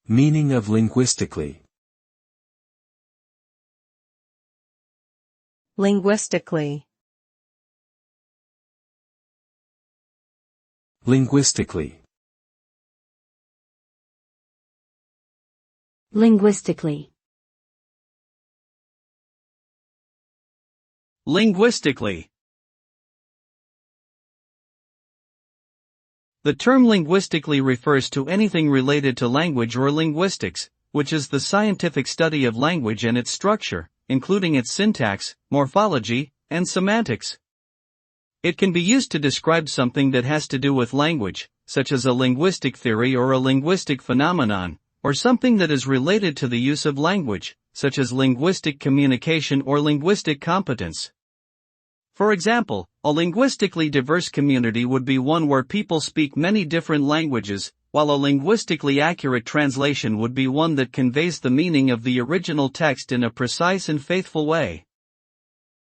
Meaning of linguistically. Linguistically. Linguistically. Linguistically. Linguistically. The term linguistically refers to anything related to language or linguistics, which is the scientific study of language and its structure, including its syntax, morphology, and semantics. It can be used to describe something that has to do with language, such as a linguistic theory or a linguistic phenomenon, or something that is related to the use of language, such as linguistic communication or linguistic competence. For example, a linguistically diverse community would be one where people speak many different languages, while a linguistically accurate translation would be one that conveys the meaning of the original text in a precise and faithful way.